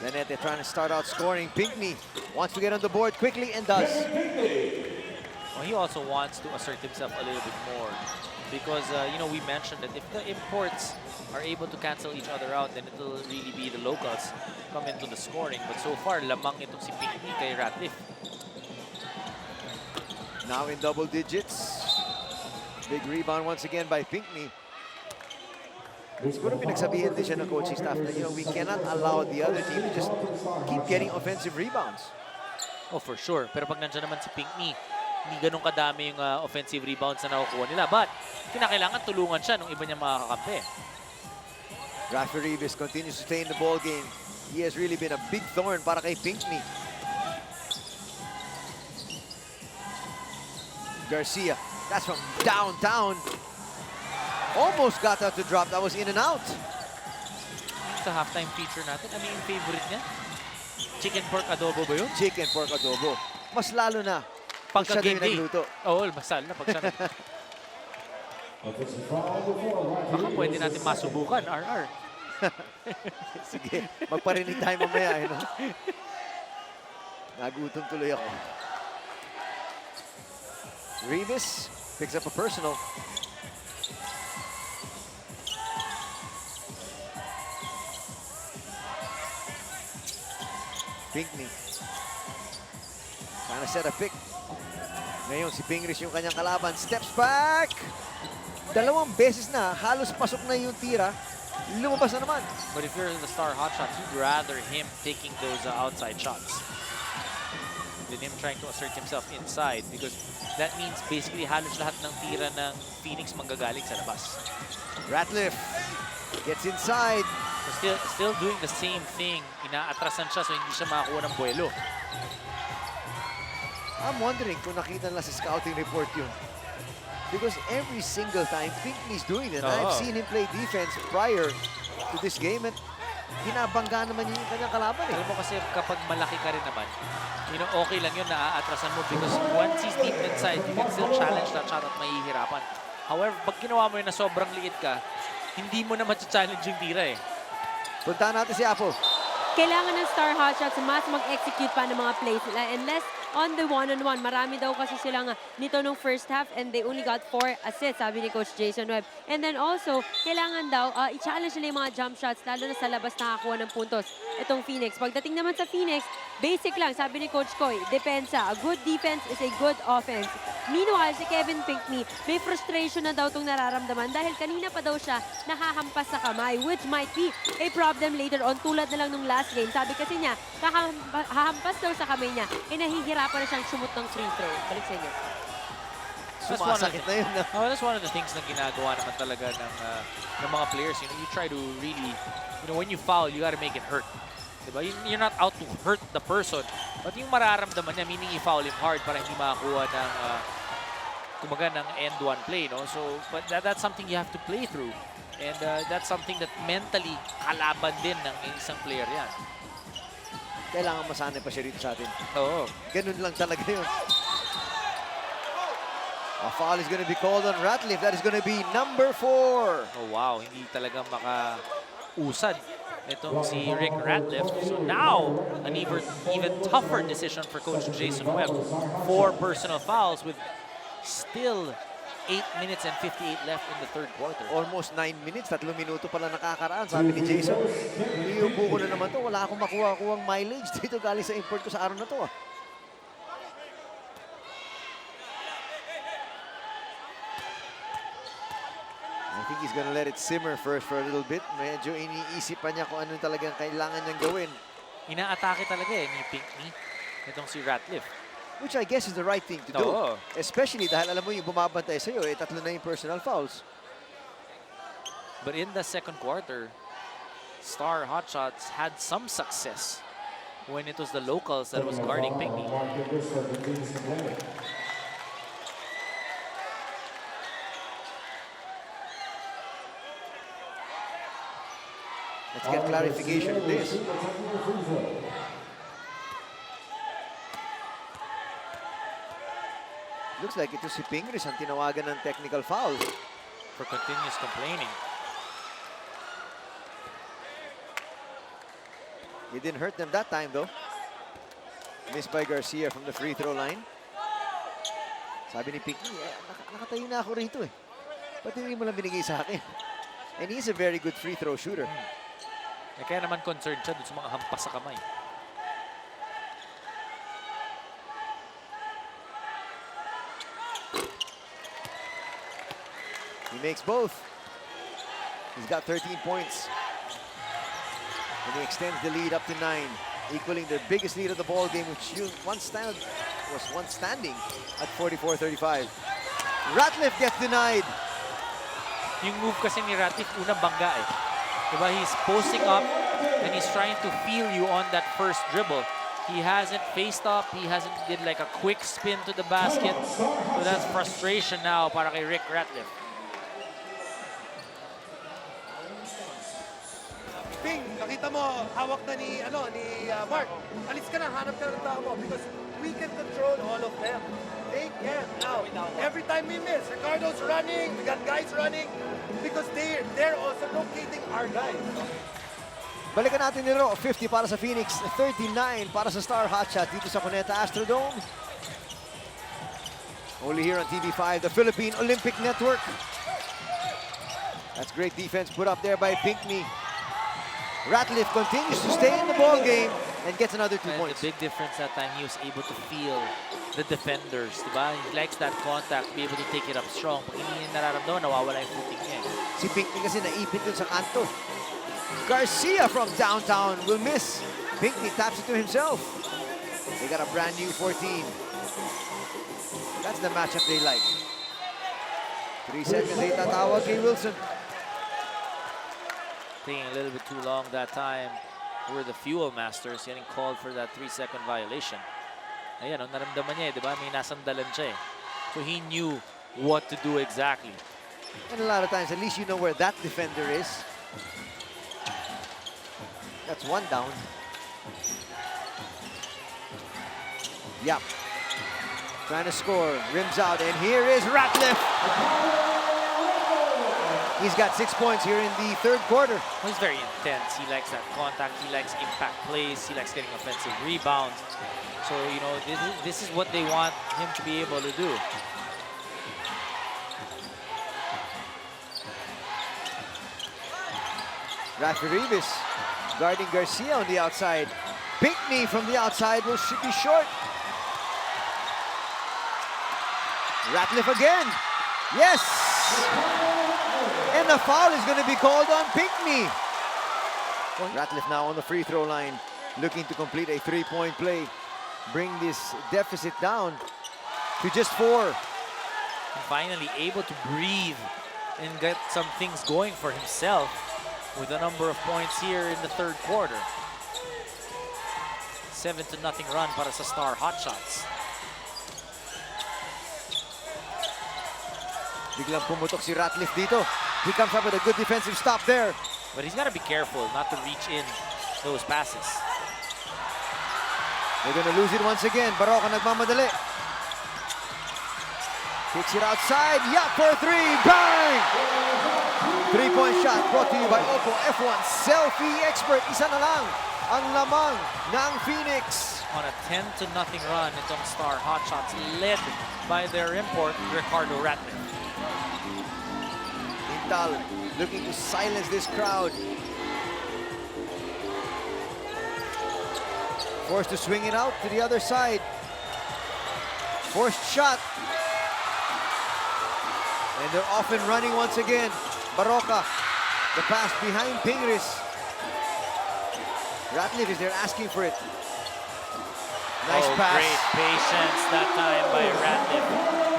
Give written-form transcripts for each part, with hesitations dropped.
Cuneta trying to start out scoring. Pinkney wants to get on the board quickly and does. Well, he also wants to assert himself a little bit more because, you know, we mentioned that if the imports are able to cancel each other out, then it'll really be the locals come into the scoring. But so far, lamang itong si Pinkney kay Ratliff. Now in double digits. Big rebound once again by Pinkney. Siguro pinagsabihin din siya ng coaching staff na, you know, we cannot allow the other team to just keep getting offensive rebounds. Oh, for sure. Pero pag nandiyan naman si Pinkney, hindi ganun kadami yung offensive rebounds na nakukuha nila. But, kinakailangan tulungan siya nung iba niya makakakampi. Rafa Rivas continues to stay in the ball game. He has really been a big thorn para kay Pinkney. Garcia, that's from downtown. Almost got out to drop. That was in and out. Sa halftime feature natin, ano yung favorite niya? Chicken pork adobo ba yun? Chicken pork adobo. Mas lalo na pag siya din nagluto. Oo, mas lalo na pag siya Baka pwede natin masubukan, RR. Sige, magparinig tayo mamaya. You know? Nagutom tuloy ako. Rivas picks up a personal. Pinkney trying to set a pick. Ngayon si Pingris yung kanyang kalaban. Steps back. Dalawang beses na halos pasok na yung tira. Lumabas na naman. But if you're in the Star Hotshots, you'd rather him taking those outside shots than him trying to assert himself inside, because that means basically halos lahat ng tira ng Phoenix manggagaling sa labas. Ratliff gets inside. So still doing the same thing. Inaatrasan siya so hindi siya makakuha ng buwelo. I'm wondering kung nakita nila sa scouting report yun. Because every single time Pinkney's doing it. I've seen him play defense prior to this game and hinabangga naman yung kanyang kalaban eh. Alam mo kasi kapag malaki ka rin naman, you know, okay lang yun na aatrasan mo because once he's deep inside, you can still challenge that shot at mahihirapan. However, pag ginawa mo yun na sobrang liit ka, hindi mo na ma-challenge yung tira eh. Puntahan natin si Apo. Kailangan ng Star Hotshots mas mag-execute pa ng mga plays nila. And less on the one-on-one. Marami daw kasi silang nito nung first half and they only got 4 assists, sabi ni Coach Jason Webb. And then also, kailangan daw i-challenge nila yung mga jump shots, lalo na sa labas nakakuha ng puntos itong Phoenix. Pagdating naman sa Phoenix, basic lang, sabi ni Coach Koy, depensa. A good defense is a good offense. Meanwhile, si Kevin Pinkney, may frustration na daw itong nararamdaman dahil kanina pa daw siya nakahampas sa kamay, which might be a problem later on, tulad na lang nung last game. Sabi kasi niya, hahampas daw sa kamay niya, nahihirapan na siyang sumut ng free throw. Balik sa inyo. Sumasakit na yun. That's one of the things na ginagawa naman talaga ng mga players. You know, you try to really, you know, when you foul, you gotta make it hurt. Diba? You're not out to hurt the person. But yung mararamdaman niya, meaning i-foul him hard para hindi makakuha ng, kumaga ng end one play. No? So, but that's something you have to play through. And that's something that mentally kalaban din ng isang player yan. Kailangan masanay pa siya rito sa atin. Oo. Ganun lang talaga yun. A foul is going to be called on Ratliff. That is going to be number 4. Oh wow, hindi talaga makausad itong si Rick Ratliff. So now, an even tougher decision for Coach Jason Webb. 4 personal fouls with still 8 minutes and 58 left in the third quarter. Almost 9 minutes, 3 minuto pala nakakaraan. Sabi ni Jason, iubo ko na naman to. Wala akong makuha-kuhang mileage dito galing sa import ko sa araw na to. I think he's gonna let it simmer first for a little bit. Medyo iniisip pa niya kung ano talagang kailangan niyang gawin. Inaatake talaga eh ni Pinkney, itong si Ratliff. Which I guess is the right thing to do. Especially dahil alam mo yung bumabantay sa'yo, 3 na yung personal fouls. But in the second quarter, Star Hotshots had some success when it was the locals that was guarding Pinkney. Let's get clarification of this. Looks like ito si Pingris ang tinawagan ng technical foul. For continuous complaining. It didn't hurt them that time, though. Missed by Garcia from the free throw line. Sabi ni Pinky, nakatayo na ako rito eh. Ba't hindi mo lang binigay sa akin? And he's a very good free throw shooter. Kaya naman concerned siya dun sa mga hampas sa kamay. He makes both. He's got 13 points. And he extends the lead up to 9, equaling their biggest lead of the ball game, which was once standing at 44-35. Ratliff gets denied. Yung move kasi ni Ratliff, una bangga eh. Diba? He's posting up and he's trying to feel you on that first dribble. He hasn't faced up. He hasn't did like a quick spin to the basket. So that's frustration now para kay Rick Ratliff. Ping, nakita mo, hawak na ni Mark. Alis ka na, hanap ka na ng tao mo because we can control all of them. They can now. Every time we miss, Ricardo's running, we got guys running because they're also locating our guys. Balikan natin nilo, 50 para sa Phoenix, 39 para sa Star Hotshot dito sa Cuneta Astrodome. Only here on TV5, the Philippine Olympic Network. That's great defense put up there by Pinckney. Ratliff continues to stay in the ball game and gets another 2 points. The big difference that time, he was able to feel the defenders, diba? He likes that contact, be able to take it up strong. Pag hindi niya nararamdaman, nawawala yung footing niya. Si Pinckney kasi naipit dun sa kanto. Garcia from downtown will miss. Pinckney taps it to himself. They got a brand new 14. That's the matchup they like. 3 seconds ay tatawag kay Wilson. Taking a little bit too long that time. We're the fuel masters getting called for that 3-second violation. Ayan, naramdaman niya, di ba? May nasandalan siya eh. So he knew what to do exactly. And a lot of times, at least you know where that defender is. That's one down. Yep. Trying to score, rims out, and here is Ratliff. He's got 6 points here in the third quarter. Well, he's very intense. He likes that contact. He likes impact plays. He likes getting offensive rebounds. So, you know, this is what they want him to be able to do. Rafi Rivas guarding Garcia on the outside. Pinckney from the outside should be short. Ratliff again. Yes! And the foul is going to be called on Pinckney. Ratliff now on the free throw line, looking to complete a 3-point play. Bring this deficit down to just 4. Finally able to breathe and get some things going for himself with a number of points here in the third quarter. 7-0 run para sa Star Hotshots. Biglang pumutok si Ratliff dito. He comes up with a good defensive stop there. But he's got to be careful not to reach in those passes. They're going to lose it once again. Baroka nagmamadali. Kicks it outside. Yeah, for 3. Bang! 3-point shot brought to you by Oppo F1 Selfie Expert. Isa na lang ang lamang ng Phoenix. On a 10-0 run itong Star Hotshots led by their import, Ricardo Ratliff. Intal looking to silence this crowd. Forced to swing it out to the other side. Forced shot. And they're off and running once again. Baroka, the pass behind Pingris. Ratliff is there asking for it. Nice pass. Great patience that time by Ratliff.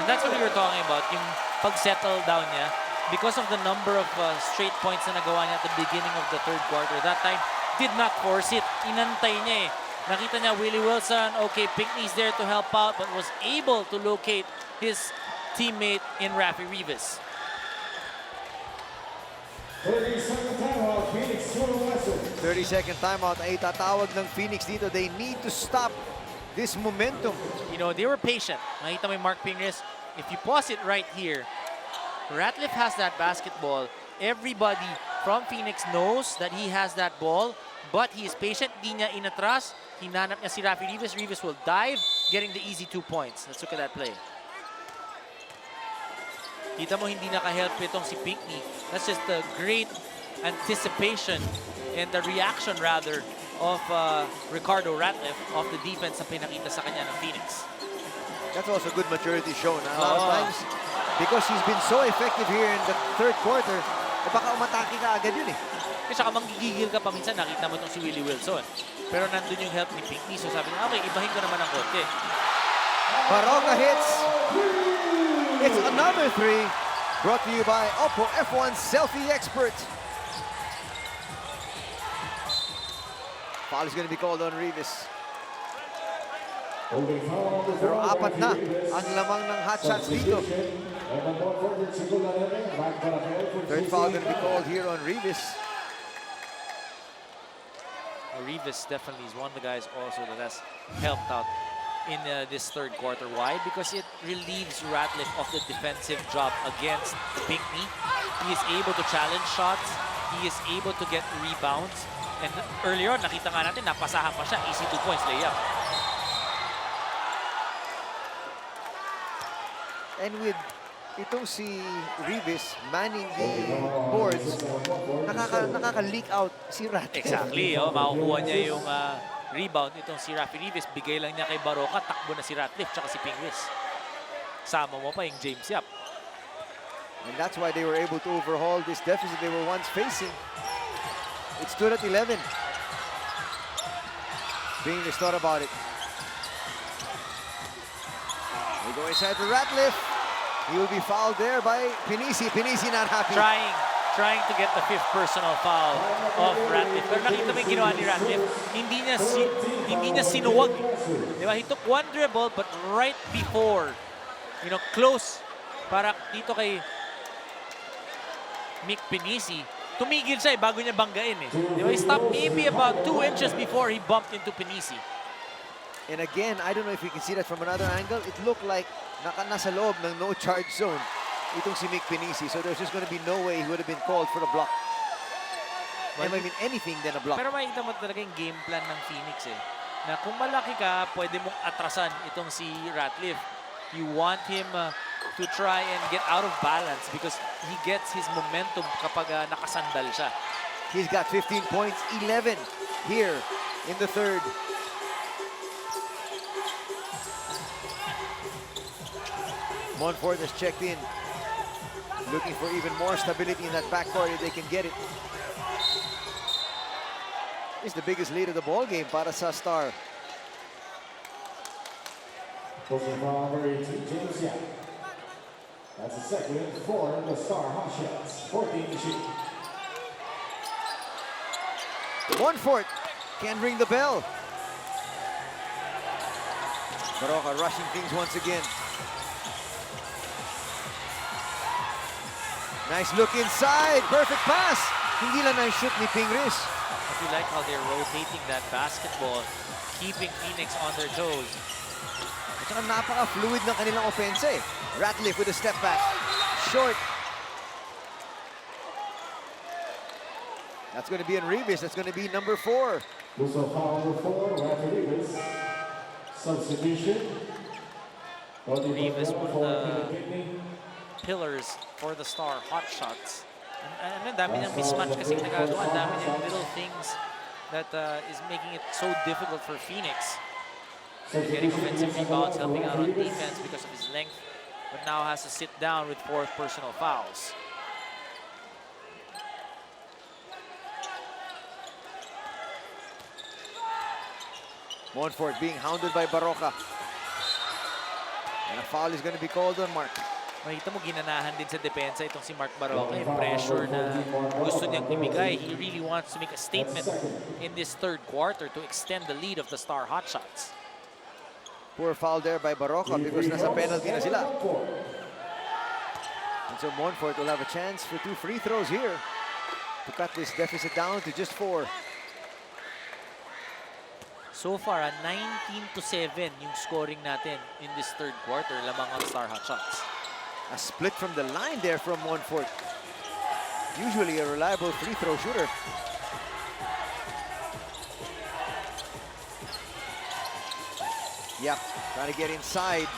And that's what we were talking about, yung pag-settle down niya. Because of the number of straight points na nagawa niya at the beginning of the third quarter, that time did not force it. Inantay niya eh. Nakita niya Willie Wilson, okay, Pinckney's there to help out, but was able to locate his teammate in Rafi Rivas. 30-second timeout, Phoenix 30-second timeout ay tatawag ng Phoenix dito. They need to stop this momentum. You know, they were patient. Nakita mo yung Mark Pingris. If you pause it right here, Ratliff has that basketball. Everybody from Phoenix knows that he has that ball. But he is patient, di niya inatras. Hinanap niya si Rafi Rivas. Rivas will dive, getting the easy 2 points. Let's look at that play. Kita mo hindi naka-help itong si Pinckney. That's just the great anticipation and the reaction rather of Ricardo Ratliff of the defense na pinakita sa kanya ng Phoenix. That's also good maturity shown. A lot of times, because he's been so effective here in the third quarter, eh baka umatake ka agad yun eh. Kasi saka manggigigil ka pa minsan, nakita mo itong si Willie Wilson. Pero nandun yung help ni Pinckney. So sabi niya, okay, ibahin ko naman ng konti. Baroka hits. It's another 3. Brought to you by Oppo F1 Selfie Expert. Foul is going to be called on Rivas. Pero 4 na ang lamang ng hot shots dito. Third foul going to be called here on Rivas. Rivas definitely is one of the guys also that has helped out in this third quarter. Why? Because it relieves Ratliff of the defensive job against Pinckney. He is able to challenge shots. He is able to get rebounds. And earlier on, nakita nga natin, napasahan pa siya. Easy 2 points layup. And with itong si Rivas manning the boards, nakaka-leak out si Ratliff. Exactly. Oh, makukuha niya yung rebound. Itong si Rafi Rivas, bigay lang niya kay Baroka, takbo na si Ratliff tsaka si Pingwis. Sama mo pa yung James Yap. And that's why they were able to overhaul this deficit they were once facing. It stood at 11. Pingwis thought about it. They go inside to Ratliff. He will be fouled there by Pinisi. Pinisi not happy. Trying to get the 5th personal foul of Ratliff. Pero nakita mo yung ginawa ni Ratliff, hindi niya sinuwag. Diba? He took one dribble, but right before, close, para dito kay Mick Pinisi, tumigil siya bago niya banggain eh. Diba? He stopped maybe about 2 inches before he bumped into Pinisi. And again, I don't know if you can see that from another angle. It looked like nasa loob ng no-charge zone itong si Mick Pinisi. So there's just going to be no way he would have been called for a block. And I mean anything than a block. Pero makita mo talaga yung game plan ng Phoenix eh. Na kung malaki ka, pwede mong atrasan itong si Ratliff. You want him to try and get out of balance because he gets his momentum kapag nakasandal siya. He's got 15 points, 11 here in the third. Montfort has checked in, looking for even more stability in that backcourt if they can get it. It's the biggest lead of the ball game para sa Star. That's the second for the Star hot shots. 14 to shoot. Montfort can ring the bell. Baroka rushing things once again. Nice look inside. Perfect pass. Hindi lang na-shoot ni Pingris. I do like how they're rotating that basketball, keeping Phoenix on their toes. At saka napaka-fluid ng kanilang offense eh. Ratliff with a step back. Short. That's going to be in Rivas. That's going to be number 4. Also foul number 4, Rafi Rivas. Substitution. Rivas put the pillars for the Star hot shots. And dami niyang mismatch kasi nagagawa. Dami niyang little things that is making it so difficult for Phoenix. Getting offensive rebounds, helping out on defense because of his length, but now has to sit down with 4 personal fouls. Montfort being hounded by Baroka. And a foul is going to be called on Mark. Makita mo, ginanahan din sa depensa itong si Mark Baroka. Yung pressure na gusto niyang ibigay. He really wants to make a statement in this third quarter to extend the lead of the Star Hotshots. Poor foul there by Baroka because nasa penalty na sila. And so Montfort will have a chance for 2 free throws here to cut this deficit down to just 4. So far, 19-7 yung scoring natin in this third quarter, lamang ang Star Hotshots. A split from the line there from Montfort. Usually a reliable free throw shooter. Yep, trying to get inside.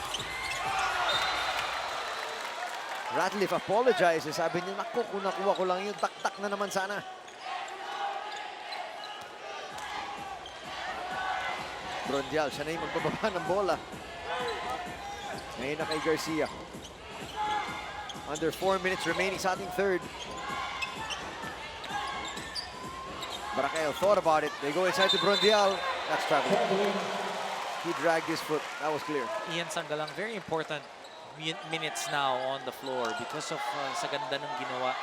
Ratliff apologizes. Sabi niya, naku, kung nakuha ko lang yun, tak-tak na naman sana. Brondial, siya na yung magbababa ng bola. Ngayon na kay Garcia. Under 4 minutes remaining sa ating third. Baracael thought about it. They go inside to Brondial. That's travel. He dragged his foot. That was clear. Ian Sanggalang, very important minutes now on the floor because of sa ganda ng ginawa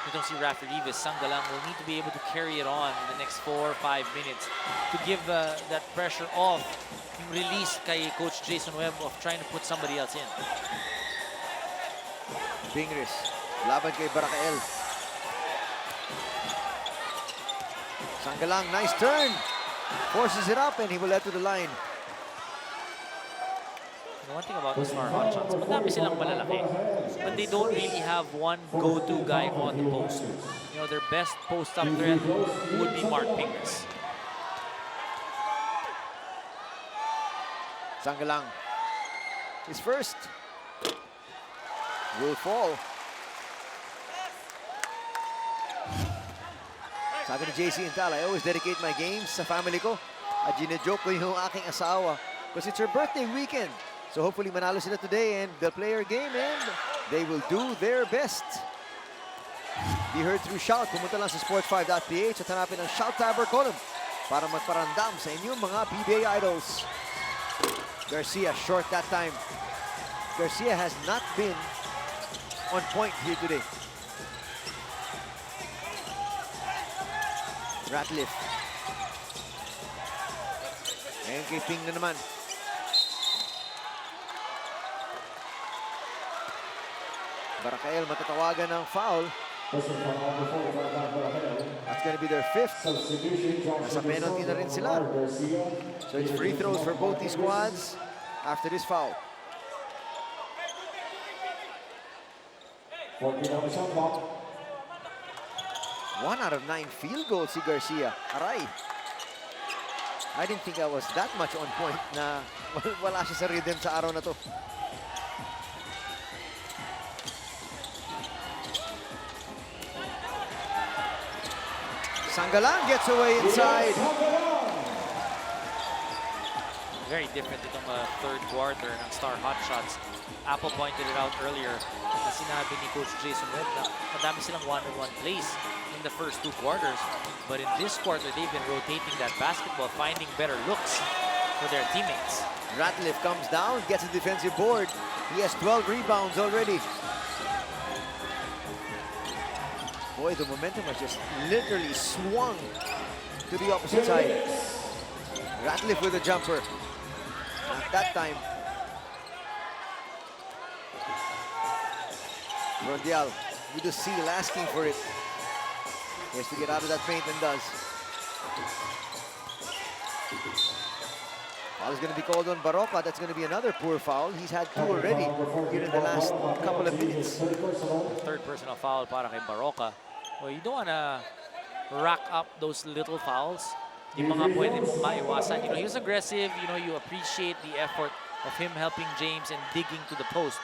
nitong si Rafi Rivas. Sanggalang will need to be able to carry it on in the next 4 or 5 minutes to give that pressure off, yung release kay Coach Jason Webb of trying to put somebody else in. Bingris, laban kay Baracael. Sanggalang, nice turn. Forces it up and he will head to the line. One thing about the Star Hotshots, madami silang malalaki, but they don't really have one go-to guy on the post. You know, their best post-up threat would be Mark Pingris. Sanggalang, his first will fall. Sabi ni JC Intal, I always dedicate my games sa family ko. At gine-joke ko yung aking asawa because it's her birthday weekend. So hopefully manalo sila today and they'll play our game and they will do their best. Be heard through Shout. Pumunta lang sa sports5.ph at hanapin ang Shout Tabber column para magparandam sa inyong mga PBA idols. Garcia short that time. Garcia has not been on point here today. Ratliff. Ngayon kay Ping na naman. Baracael matatawagan ng foul. That's going to be their fifth. Nasa penalty na rin sila. So it's free throws for both these squads after this foul. 1 out of 9 field goals si Garcia. Aray. I didn't think I was that much on point na wala siya sa rhythm sa araw na to. Sanggalang gets away inside. Very different itong third quarter ng Star Hotshots. Apple pointed it out earlier na sinabi ni Coach Jason Webb na madami silang one-on-one plays in the first 2 quarters. But in this quarter, they've been rotating that basketball, finding better looks for their teammates. Ratliff comes down, gets a defensive board. He has 12 rebounds already. Boy, the momentum has just literally swung to the opposite side. Ratliff with a jumper. At that time, Brondial with the seal asking for it. He has to get out of that paint and does. Foul is going to be called on Barroca. That's going to be another poor foul. He's had 2 already here in the last couple of minutes. Third personal foul para kay Barroca. Well, you don't want to rack up those little fouls. Yung mga pwede mong maiwasan. You know, he was aggressive. You know, you appreciate the effort of him helping James and digging to the post.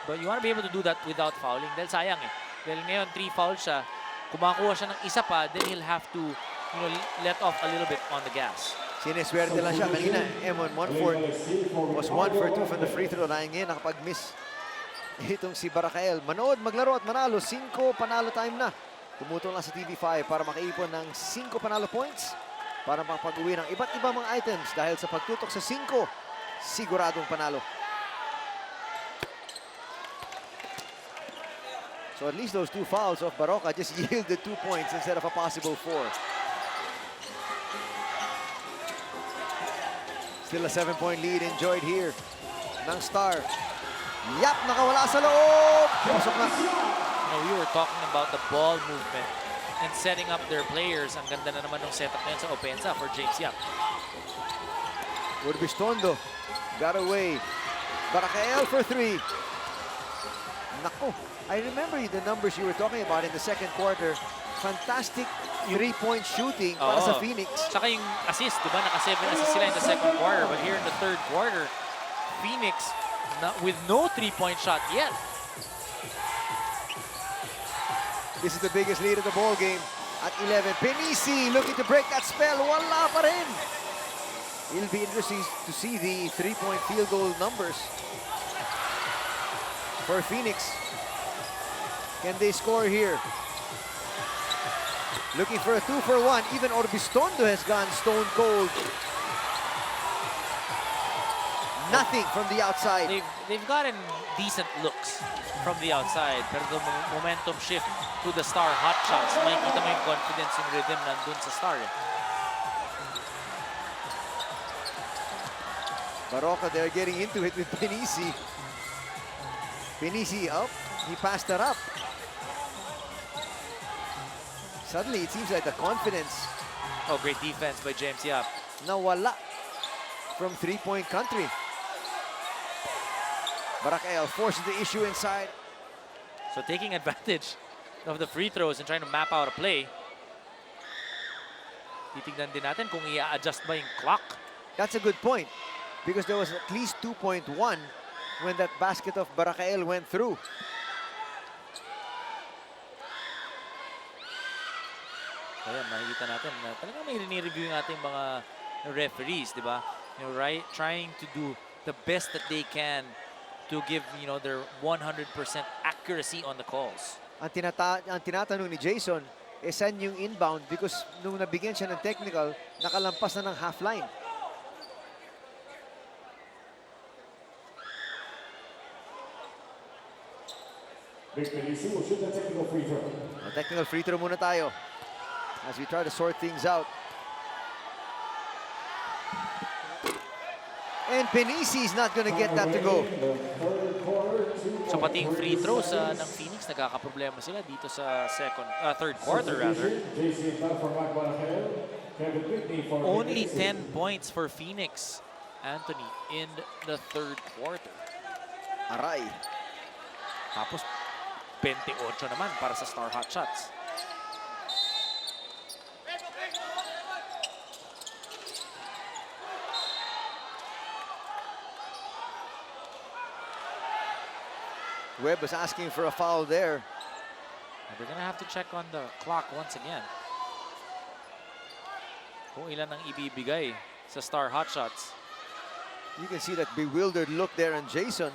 But you want to be able to do that without fouling. Dahil sayang eh. Dahil ngayon, 3 fouls siya. Kung makakuha siya ng isa pa, then he'll have to, you know, let off a little bit on the gas. Sineswerte lang siya kanina. Emon Monfort was 1 for 2 from the free throw line. Ngayon, nakapag-miss itong si Baracael. Manood, maglaro at manalo. 5 panalo time na. Tumutong lang sa TV5 para makaipon ng 5 panalo points para makapag-uwi ng iba't ibang mga items dahil sa pagtutok sa 5, siguradong panalo. So at least those 2 fouls of Barroca just yielded 2 points instead of a possible 4. Still a 7-point lead enjoyed here ng Star. Yap, nakawala sa loob! Pasok na. You know, we were talking about the ball movement and setting up their players. Ang ganda na naman ng setup na yun sa opensa for James Yap. Urbistondo got away. Baracael for 3. Nako, I remember the numbers you were talking about in the second quarter. fantastic three-point shooting para sa Phoenix. Tsaka yung assist, di ba? Naka-7 assists sila in the second quarter. But here in the third quarter, Phoenix with no three-point shot yet. This is the biggest lead of the ball game at 11. Penisi looking to break that spell. Wala pa rin. It'll be interesting to see the three-point field goal numbers for Phoenix. Can they score here? Looking for a 2-for-1. Even Orbistondo has gone stone cold. Nothing from the outside. They've gotten decent looks from the outside. Pero the momentum shift to the Star hot shots, makikita mo yung confidence, yung rhythm nandun sa Star. Baroka, they're getting into it with Penisi. Penisi up. He passed it up. Suddenly, it seems like the confidence Oh, great defense by James Yap. nawala from three-point country. Baracael forces the issue inside. So taking advantage of the free throws and trying to map out a play. Titignan din natin kung i-adjust ba yung clock. That's a good point because there was at least 2.1 when that basket of Baracael went through. Ayan, makikita natin na talagang may rini-review yung ating mga referees, di ba? You know, right? Trying to do the best that they can to give, you know, their 100% accuracy on the calls. Ang tinatanong ni Jason, saan yung inbound? Because nung nabigyan siya ng technical, nakalampas na ng half line. Vic Penisi will shoot the technical free throw. A technical free throw muna tayo as we try to sort things out. And Penisi is not going to get that to go. So pati yung free throws ng Phoenix, nagkakaproblema sila dito sa third quarter rather. Only 10 points for Phoenix, Anthony, in the third quarter. Aray. Tapos 28 naman para sa Star Hot Shots. Webb was asking for a foul there. They're gonna have to check on the clock once again. Kung ilan ang ibibigay sa Star Hot Shots. You can see that bewildered look there on Jason.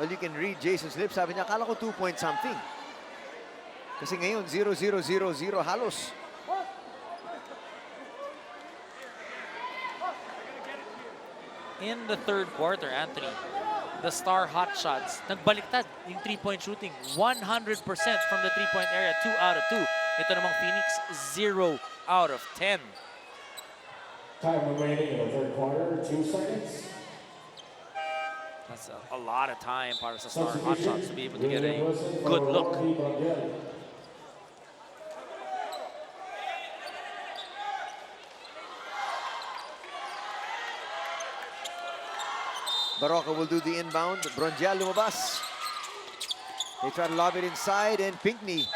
Well, you can read Jason's lips. Sabi niya, akala ko 2 point something. Kasi ngayon, 0-0-0-0 halos. In the third quarter, Anthony, the Star Hot Shots, nagbaliktad yung 3-point shooting. 100% from the 3-point area, 2 out of 2. Ito namang Phoenix, 0 out of 10. Time remaining in the third quarter, 2 seconds. That's a lot of time para sa Star Hot Shots to be able to get a good look. Baroka will do the inbound. Bronzial lumabas. They try to lob it inside, and Pinckney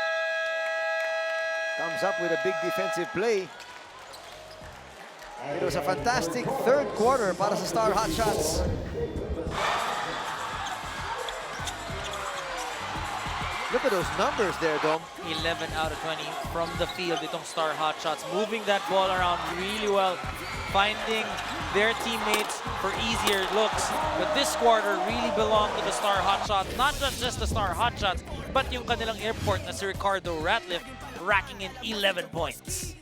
comes up with a big defensive play. It was a fantastic third quarter para sa Star Hot Shots. Look at those numbers there, Dom. 11 out of 20 from the field itong Star Hot Shots, moving that ball around really well, finding their teammates for easier looks. But this quarter really belonged to the Star Hot Shots, not just the Star Hot Shots, but yung kanilang airport na si Ricardo Ratliff racking in 11 points.